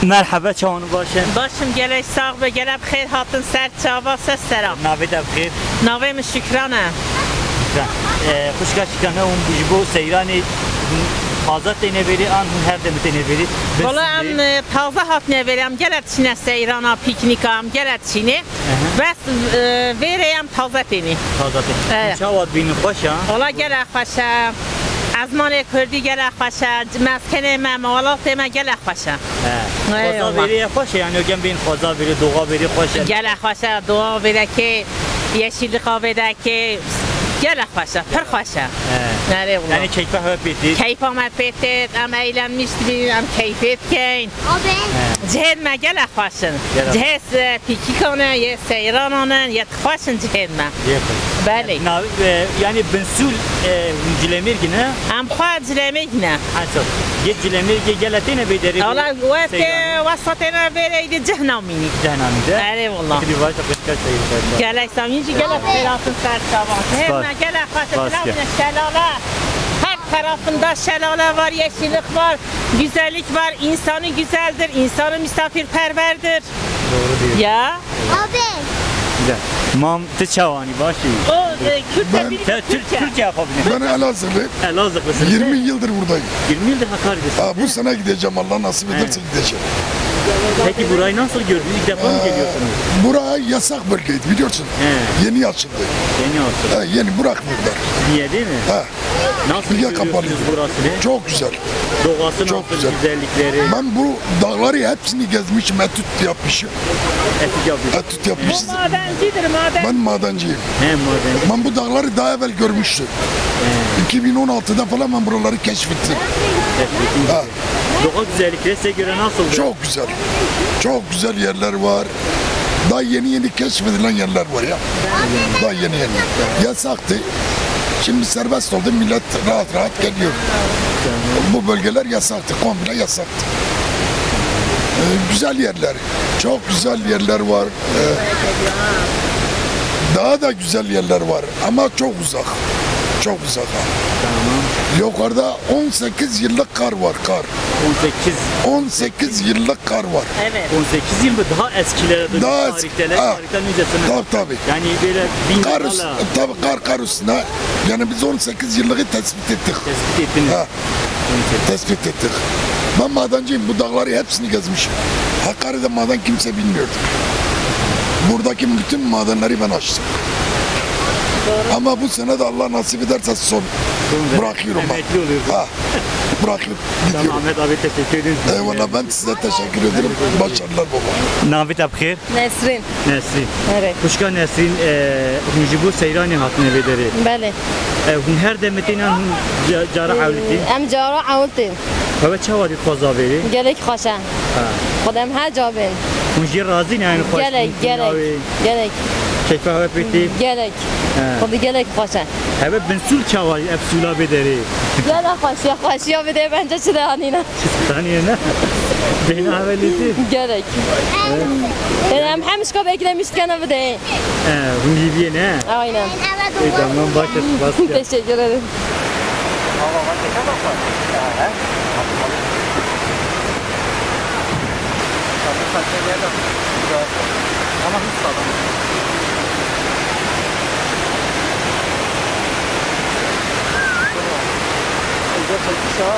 Merhaba çavanı başım. Başım gelek sağ ve gelip xeyr hatın ser çava ses selam. Navet bxeyr. Navem şükrana. Xuşka şikana un bu seyrani Azat deneveri an her demet deneveri. Valla am taze hat ne verem gelet çine seyrana piknikam gelet çine. Bes vereyim taze teni. Taze. Çavat binin başa. Valla gelek başa. Azmane Kurdi gelek başa. Meskene memalat deme gelek başa. Faza veri başa yani ögen bin faza veri doğa veri başa. Gelek başa doğa veri ki yeşillik avede ki gelek başa, pır başa. Yani keyfe hep bitti. Keyfem hep bitti, ama eğlenmiştim, ama keyif etken. Cehedme gelek başın. Cehez piki kanı, ye seyran anın, ye tıkbaşın cehedme. Beli. Yani bensul cilemir gine. Am xwa cilemir gine. Asıl. Ye cilemir ki geletine bederi. Allah vete vasatına vereydi cehnamini. Cehnamide. Evet valla. Bir var da başka şey. Gelek saminci gelek ferasın serçavan. Cehedme gelek başın. Şelale. Her tarafında şelale var, yeşillik var, güzellik var. İnsanı güzeldir, insanı misafirperverdir. Doğru diyor. Ya. Abi. Güzel. Mam çavani başı. O Kürt'e bir Türkçe yapabilir. Ben Elazığlıyım. Elazığlısın. 20 yıldır buradayım. 20 yıldır Hakkari'desin. Bu sene gideceğim, Allah nasip ederse gideceğim. Peki burayı nasıl gördün? İlk defa mı geliyorsunuz? Buraya yasak bölgeydi biliyorsun. Yeni açıldı. Yeni açıldı. Yeni bırakmıyorlar. Niye değil mi? Nasıl görüyorsunuz burasını? Çok güzel. Doğası çok nasıl, güzel. güzellikleri? Ben bu dağları hepsini gezmişim, etüt yapmışım. Etüt yapmışım. Etüt yapmışız. O madencidir maden. Ben madenciyim. Madenci. Ben bu dağları daha evvel görmüştüm. 2016'da falan ben buraları keşfettim. Doğa güzellikleri size göre nasıl? Çok güzel. Çok güzel yerler var. Daha yeni keşfedilen yerler var ya. Daha yeni. Yasaktı. Şimdi serbest oldu. Millet rahat geliyor. Bu bölgeler yasaktı. Komple yasaktı. Güzel yerler. Çok güzel yerler var. Daha da güzel yerler var. Ama çok uzak. Çok uzak. Yukarıda 18 yıllık kar var, kar. 18 yıllık kar var. Evet. 18 yıl mı? Daha eskilere dönüyor. Daha tarihten öncesine. Tabii. Yani böyle bin Kar, yıllarla. kar üstüne. Yani biz 18 yıllığı tespit ettik. Tespit ettiniz. Tespit ettik. Ben madenciyim. Bu dağları hepsini gezmişim. Hakkari'de maden kimse bilmiyordu. Buradaki bütün madenleri ben açtım. Doğru. Ama bu sene de Allah nasip ederse son bırakıyorum ben. Emekli oluyorsun. Bırakıp gidiyorum. Tamam Ahmet abi teşekkür ederim. Eyvallah, ben size teşekkür ederim. Başarılar baba. Navet abxeyr. Nesrin. Nesrin. Evet. Kuşka Nesrin bu seyrani hatine bederi. Bale. Hun her demetine hun cara avliti. Em cara avltin. Ve çavadi faza veri. Gelek xoşa. Xodem her cabin. Hun jir razı yani xoş. Gelek. Keyfe hep bitti. Gelek. Xodi gelek xoşa. Heve bensul çavadi efsula bederi. Gelek xoşya bide bence çide anina. Tanıyana. Beni haveliti. Gelek. Em hemişka beklemişken bide. Hun Libye ne? Aynen. Tamam başlasın. Teşekkür ederim. Ama hiç sağlam. Güzel çekmiş ha.